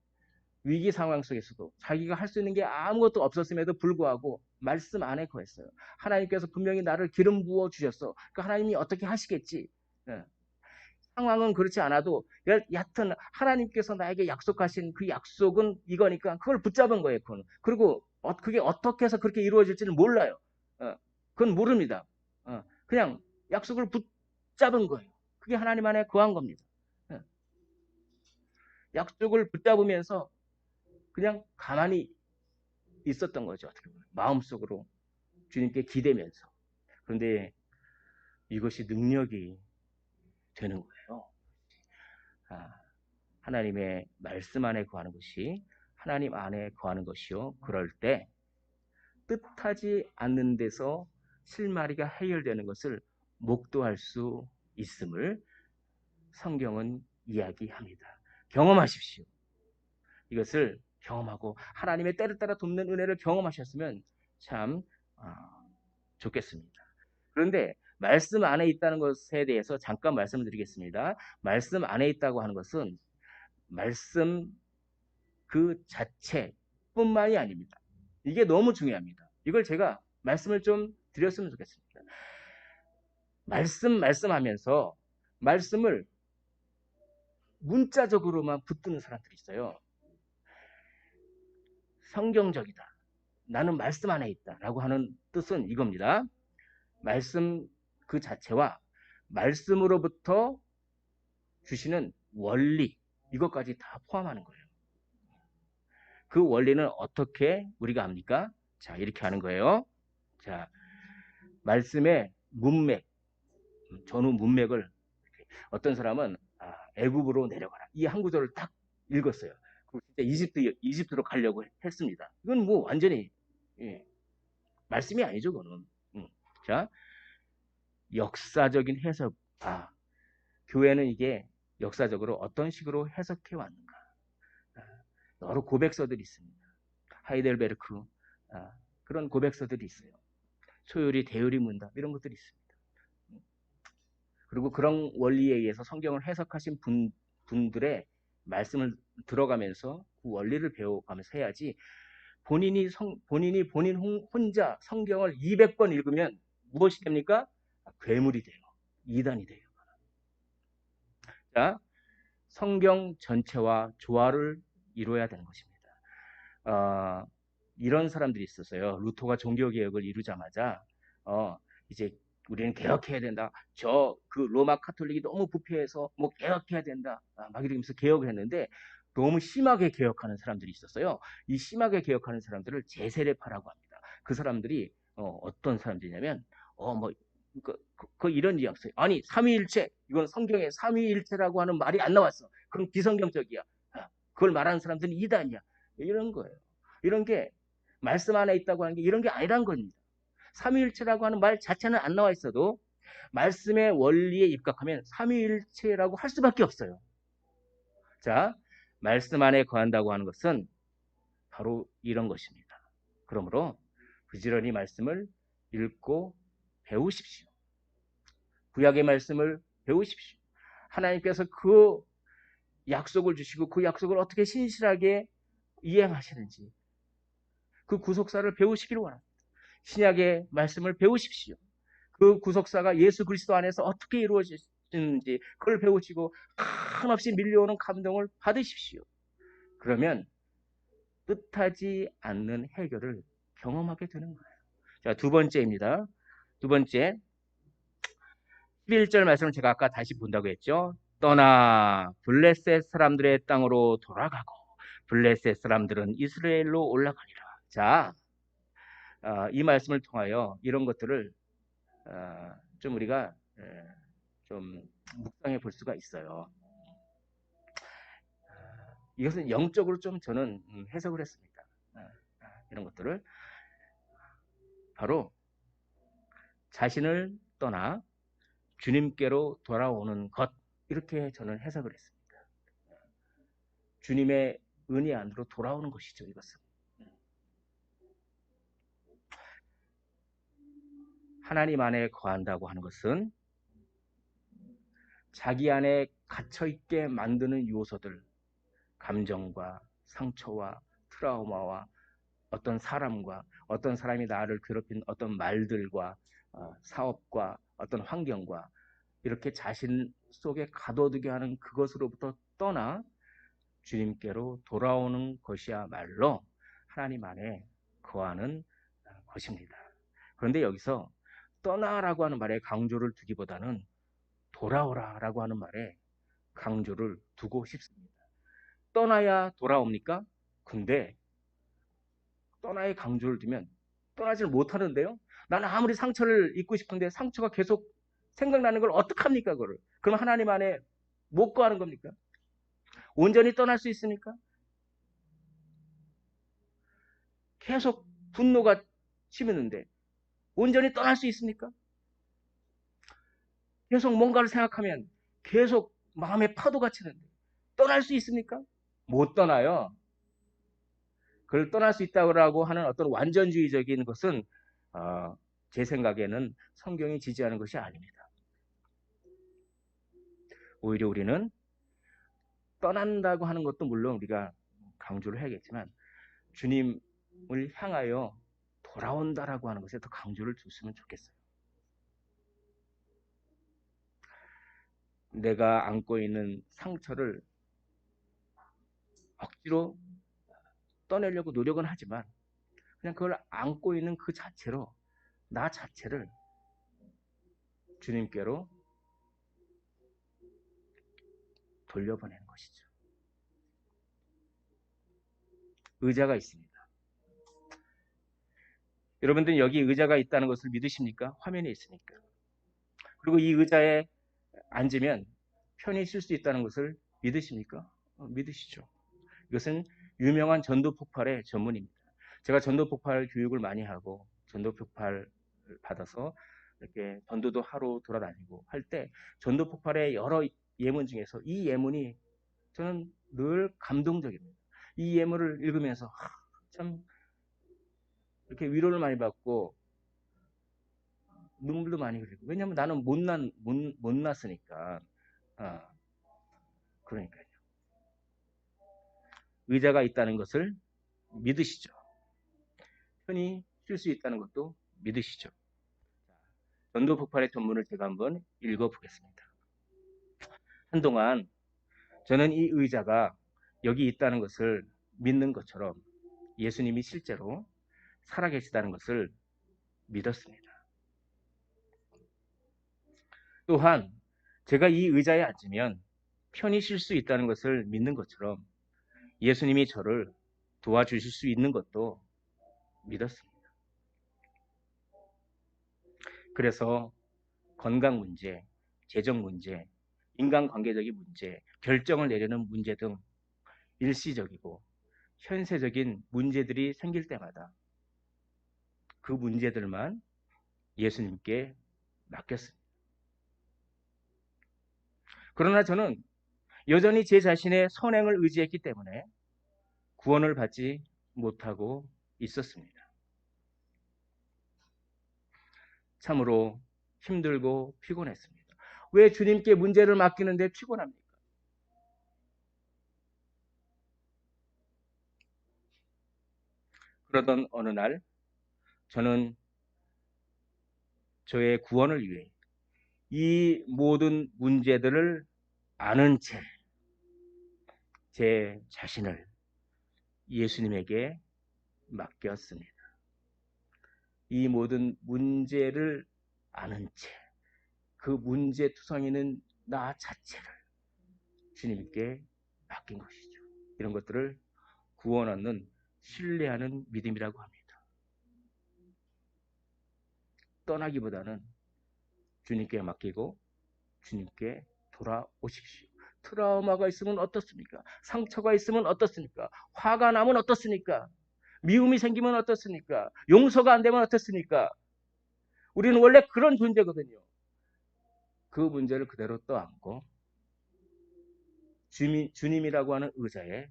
위기 상황 속에서도 자기가 할 수 있는 게 아무것도 없었음에도 불구하고 말씀 안에 거했어요. 하나님께서 분명히 나를 기름 부어 주셨어. 그러니까 하나님이 어떻게 하시겠지. 상황은 그렇지 않아도 여하튼 하나님께서 나에게 약속하신 그 약속은 이거니까 그걸 붙잡은 거예요. 그리고 그게 어떻게 해서 그렇게 이루어질지는 몰라요. 그건 모릅니다. 그냥 약속을 붙잡은 거예요. 그게 하나님 안에 거한 겁니다. 약속을 붙잡으면서 그냥 가만히 있었던 거죠. 어떻게 보면. 마음속으로 주님께 기대면서. 그런데 이것이 능력이 되는 거예요. 하나님의 말씀 안에 거하는 것이 하나님 안에 거하는 것이요. 그럴 때 뜻하지 않는 데서 실마리가 해결되는 것을 목도할 수 있음을 성경은 이야기합니다. 경험하십시오. 이것을 경험하고 하나님의 때를 따라 돕는 은혜를 경험하셨으면 참 좋겠습니다. 그런데 말씀 안에 있다는 것에 대해서 잠깐 말씀을 드리겠습니다. 말씀 안에 있다고 하는 것은 말씀 그 자체뿐만이 아닙니다. 이게 너무 중요합니다. 이걸 제가 말씀을 좀 드렸으면 좋겠습니다. 말씀하면서 말씀을 문자적으로만 붙드는 사람들이 있어요. 성경적이다. 나는 말씀 안에 있다. 라고 하는 뜻은 이겁니다. 말씀 그 자체와 말씀으로부터 주시는 원리, 이것까지 다 포함하는 거예요. 그 원리는 어떻게 우리가 합니까? 자, 이렇게 하는 거예요. 자, 말씀의 문맥, 전후 문맥을 어떤 사람은 애굽으로 내려가라. 이 한 구절을 딱 읽었어요. 진짜 이집트로 가려고 했습니다. 이건 뭐 완전히 말씀이 아니죠, 그거는. 자, 역사적인 해석. 교회는 이게 역사적으로 어떤 식으로 해석해 왔는가. 여러 고백서들이 있습니다. 하이델베르크 그런 고백서들이 있어요. 소요리, 대요리 문답 이런 것들이 있습니다. 그리고 그런 원리에 의해서 성경을 해석하신 분들의 말씀을 들어가면서 그 원리를 배워가면서 해야지 본인 혼자 성경을 200번 읽으면 무엇이 됩니까? 괴물이 돼요. 이단이 돼요. 자, 성경 전체와 조화를 이루어야 되는 것입니다. 이런 사람들이 있었어요. 루터가 종교개혁을 이루자마자 이제 우리는 개혁해야 된다. 그 로마 카톨릭이 너무 부패해서 뭐 개혁해야 된다. 막 이러면서 개혁을 했는데 너무 심하게 개혁하는 사람들이 있었어요. 이 심하게 개혁하는 사람들을 제세례파라고 합니다. 그 사람들이 어떤 사람들이냐면 이런 이야기였어요. 아니 삼위일체, 이건 성경에 삼위일체라고 하는 말이 안 나왔어. 그건 비성경적이야. 그걸 말하는 사람들은 이단이야. 이런 거예요. 이런 게 말씀 안에 있다고 하는 게 이런 게 아니란 겁니다. 삼위일체라고 하는 말 자체는 안 나와 있어도 말씀의 원리에 입각하면 삼위일체라고 할 수밖에 없어요. 자, 말씀 안에 거한다고 하는 것은 바로 이런 것입니다. 그러므로 부지런히 말씀을 읽고 배우십시오. 구약의 말씀을 배우십시오. 하나님께서 그 약속을 주시고 그 약속을 어떻게 신실하게 이행하시는지 그 구속사를 배우시기를 원합니다. 신약의 말씀을 배우십시오. 그 구속사가 예수 그리스도 안에서 어떻게 이루어지는지 그걸 배우시고 한없이 밀려오는 감동을 받으십시오. 그러면 뜻하지 않는 해결을 경험하게 되는 거예요. 자, 두 번째입니다. 두 번째, 11절 말씀을 제가 아까 다시 본다고 했죠. 떠나 블레셋 사람들의 땅으로 돌아가고 블레셋 사람들은 이스라엘로 올라가니라. 자, 이 말씀을 통하여 이런 것들을 좀 우리가 좀 묵상해 볼 수가 있어요. 이것은 영적으로 좀 저는 해석을 했습니다. 이런 것들을 바로 자신을 떠나 주님께로 돌아오는 것, 이렇게 저는 해석을 했습니다. 주님의 은혜 안으로 돌아오는 것이죠, 이것은. 하나님 안에 거한다고 하는 것은 자기 안에 갇혀있게 만드는 요소들, 감정과 상처와 트라우마와 어떤 사람과 어떤 사람이 나를 괴롭힌 어떤 말들과 사업과 어떤 환경과 이렇게 자신 속에 가둬두게 하는 그것으로부터 떠나 주님께로 돌아오는 것이야말로 하나님 안에 거하는 것입니다. 그런데 여기서 떠나라고 하는 말에 강조를 두기보다는 돌아오라라고 하는 말에 강조를 두고 싶습니다. 떠나야 돌아옵니까? 근데 떠나야 강조를 두면 떠나질 못하는데요. 나는 아무리 상처를 잊고 싶은데 상처가 계속 생각나는 걸 어떡합니까? 그걸. 그럼 하나님 안에 못 거하는 겁니까? 온전히 떠날 수 있습니까? 계속 분노가 치미는데 온전히 떠날 수 있습니까? 계속 뭔가를 생각하면 계속 마음에 파도가 치는데 떠날 수 있습니까? 못 떠나요. 그걸 떠날 수 있다고 하는 어떤 완전주의적인 것은 제 생각에는 성경이 지지하는 것이 아닙니다. 오히려 우리는 떠난다고 하는 것도 물론 우리가 강조를 해야겠지만 주님을 향하여 돌아온다라고 하는 것에 더 강조를 줬으면 좋겠어요. 내가 안고 있는 상처를 억지로 떠내려고 노력은 하지만 그냥 그걸 안고 있는 그 자체로 나 자체를 주님께로 돌려보내는 것이죠. 의자가 있습니다. 여러분들은 여기 의자가 있다는 것을 믿으십니까? 화면에 있으니까. 그리고 이 의자에 앉으면 편히 쉴 수 있다는 것을 믿으십니까? 믿으시죠. 이것은 유명한 전도폭발의 전문입니다. 제가 전도폭발 교육을 많이 하고 전도폭발 받아서 이렇게 전도도 하러 돌아다니고 할 때 전도폭발의 여러 예문 중에서 이 예문이 저는 늘 감동적입니다. 이 예문을 읽으면서 참 이렇게 위로를 많이 받고 눈물도 많이 흘리고, 왜냐하면 나는 못났으니까. 그러니까요. 의자가 있다는 것을 믿으시죠. 편히 쉴 수 있다는 것도 믿으시죠. 전도 폭발의 전문을 제가 한번 읽어보겠습니다. 한동안 저는 이 의자가 여기 있다는 것을 믿는 것처럼 예수님이 실제로 살아계시다는 것을 믿었습니다. 또한 제가 이 의자에 앉으면 편히 쉴 수 있다는 것을 믿는 것처럼 예수님이 저를 도와주실 수 있는 것도 믿었습니다. 그래서 건강 문제, 재정 문제, 인간관계적인 문제, 결정을 내리는 문제 등 일시적이고 현세적인 문제들이 생길 때마다 그 문제들만 예수님께 맡겼습니다. 그러나 저는 여전히 제 자신의 선행을 의지했기 때문에 구원을 받지 못하고 있었습니다. 참으로 힘들고 피곤했습니다. 왜 주님께 문제를 맡기는데 피곤합니까? 그러던 어느 날 저는 저의 구원을 위해 이 모든 문제들을 아는 채 제 자신을 예수님에게 맡겼습니다. 이 모든 문제를 아는 채 그 문제투성이는 나 자체를 주님께 맡긴 것이죠. 이런 것들을 구원 얻는 신뢰하는 믿음이라고 합니다. 떠나기보다는 주님께 맡기고 주님께 돌아오십시오. 트라우마가 있으면 어떻습니까? 상처가 있으면 어떻습니까? 화가 나면 어떻습니까? 미움이 생기면 어떻습니까? 용서가 안 되면 어떻습니까? 우리는 원래 그런 존재거든요. 그 문제를 그대로 떠안고 주님이라고 하는 의자에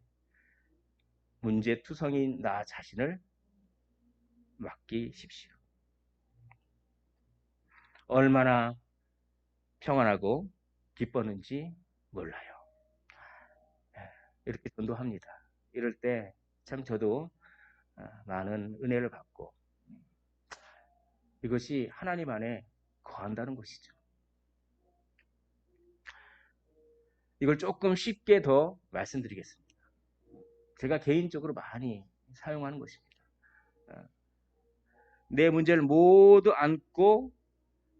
문제투성이인 나 자신을 맡기십시오. 얼마나 평안하고 기뻤는지 몰라요. 이렇게 전도합니다. 이럴 때 참 저도 많은 은혜를 받고 이것이 하나님 안에 거한다는 것이죠. 이걸 조금 쉽게 더 말씀드리겠습니다. 제가 개인적으로 많이 사용하는 것입니다. 내 문제를 모두 안고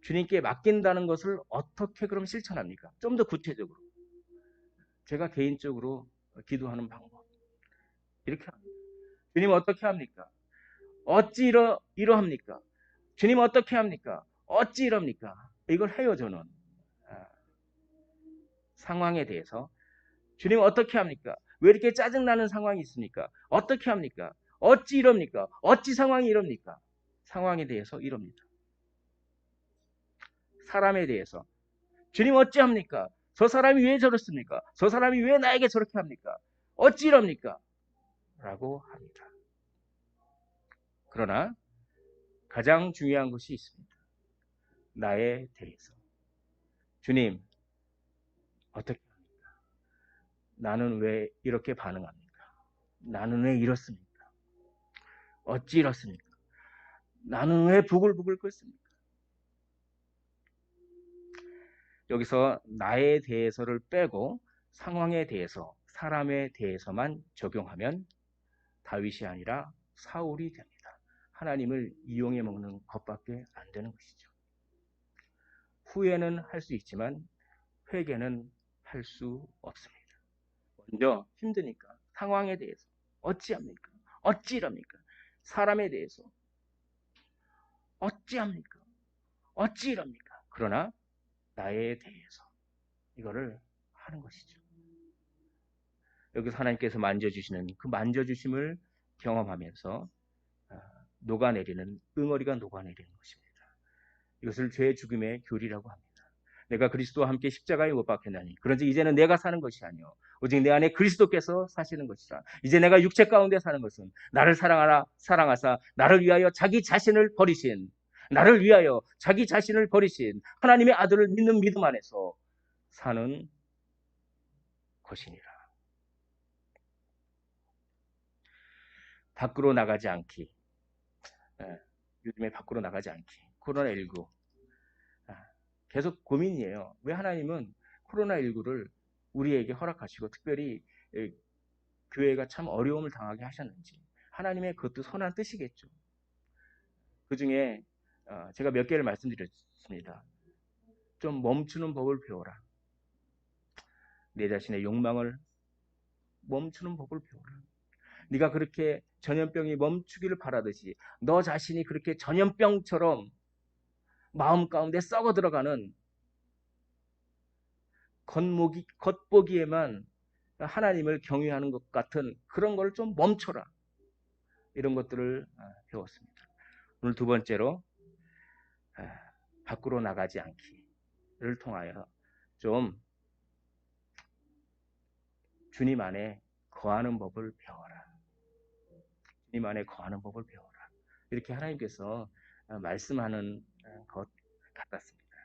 주님께 맡긴다는 것을 어떻게 그럼 실천합니까? 좀 더 구체적으로. 제가 개인적으로 기도하는 방법. 이렇게 합니다. 주님 어떻게 합니까? 어찌 이러합니까? 주님 어떻게 합니까? 어찌 이럽니까? 이걸 해요, 저는. 상황에 대해서. 주님 어떻게 합니까? 왜 이렇게 짜증나는 상황이 있습니까? 어떻게 합니까? 어찌 이럽니까? 어찌 상황이 이럽니까? 상황에 대해서 이럽니다. 사람에 대해서. 주님 어찌 합니까? 저 사람이 왜 저렇습니까? 저 사람이 왜 나에게 저렇게 합니까? 어찌 이럽니까? 라고 합니다. 그러나 가장 중요한 것이 있습니다. 나에 대해서. 주님, 어떻게 합니까? 나는 왜 이렇게 반응합니까? 나는 왜 이렇습니까? 어찌 이렇습니까? 나는 왜 부글부글 끓습니까? 여기서 나에 대해서를 빼고 상황에 대해서, 사람에 대해서만 적용하면 다윗이 아니라 사울이 됩니다. 하나님을 이용해 먹는 것밖에 안 되는 것이죠. 후회는 할 수 있지만 회개는 할 수 없습니다. 먼저 힘드니까 상황에 대해서 어찌합니까? 어찌 이럽니까? 사람에 대해서 어찌합니까? 어찌 이럽니까? 그러나 나에 대해서 이거를 하는 것이죠. 여기서 하나님께서 만져주시는 그 만져주심을 경험하면서 녹아내리는, 응어리가 녹아내리는 것입니다. 이것을 죄의 죽음의 교리라고 합니다. 내가 그리스도와 함께 십자가에 못 박혔나니 그런지 이제는 내가 사는 것이 아니요 오직 내 안에 그리스도께서 사시는 것이라. 이제 내가 육체 가운데 사는 것은 나를 사랑하사 나를 위하여 자기 자신을 버리신, 나를 위하여 자기 자신을 버리신 하나님의 아들을 믿는 믿음 안에서 사는 것이니라. 밖으로 나가지 않기. 요즘에 밖으로 나가지 않기. 코로나19 계속 고민이에요. 왜 하나님은 코로나19를 우리에게 허락하시고 특별히 교회가 참 어려움을 당하게 하셨는지. 하나님의 그것도 선한 뜻이겠죠. 그 중에 제가 몇 개를 말씀드렸습니다. 좀 멈추는 법을 배워라. 내 자신의 욕망을 멈추는 법을 배워라. 네가 그렇게 전염병이 멈추기를 바라듯이 너 자신이 그렇게 전염병처럼 마음 가운데 썩어 들어가는 겉보기에만 하나님을 경외하는 것 같은 그런 걸 좀 멈춰라. 이런 것들을 배웠습니다. 오늘 두 번째로 밖으로 나가지 않기를 통하여 좀 주님 안에 거하는 법을 배워라. 주님 안에 거하는 법을 배워라. 이렇게 하나님께서 말씀하는 것 같았습니다.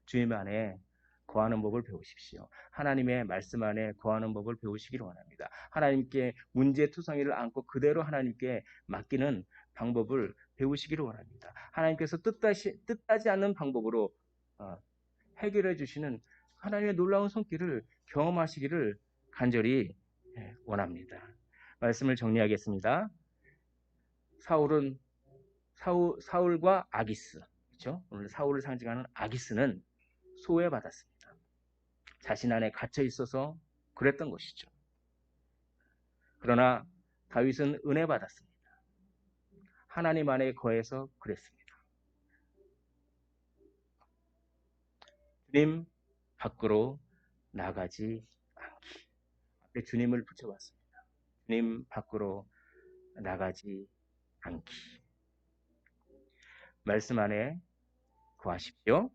주님 안에 거하는 법을 배우십시오. 하나님의 말씀 안에 거하는 법을 배우시기를 원합니다. 하나님께 문제투성이를 안고 그대로 하나님께 맡기는 방법을 배우시기를 원합니다. 하나님께서 뜻하지 않는 방법으로 해결해 주시는 하나님의 놀라운 손길을 경험하시기를 간절히 원합니다. 말씀을 정리하겠습니다. 사울과 아기스, 그렇죠? 오늘 사울을 상징하는 아기스는 소외받았습니다. 자신 안에 갇혀 있어서 그랬던 것이죠. 그러나 다윗은 은혜 받았습니다. 하나님 안에 거해서 그랬습니다. 주님 밖으로 나가지 않기. 앞에 주님을 붙여봤습니다. 주님 밖으로 나가지 않기. 말씀 안에 거하십시오.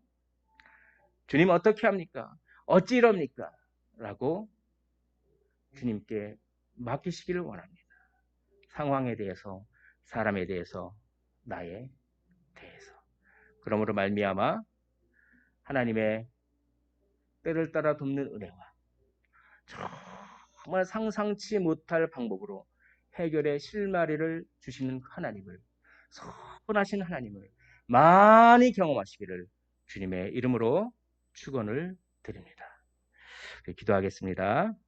주님 어떻게 합니까? 어찌 이럽니까? 라고 주님께 맡기시기를 원합니다. 상황에 대해서, 사람에 대해서, 나에 대해서. 그러므로 말미암아 하나님의 때를 따라 돕는 은혜와 정말 상상치 못할 방법으로 해결의 실마리를 주시는 하나님을, 선하신 하나님을 많이 경험하시기를 주님의 이름으로 축원을 드립니다. 기도하겠습니다.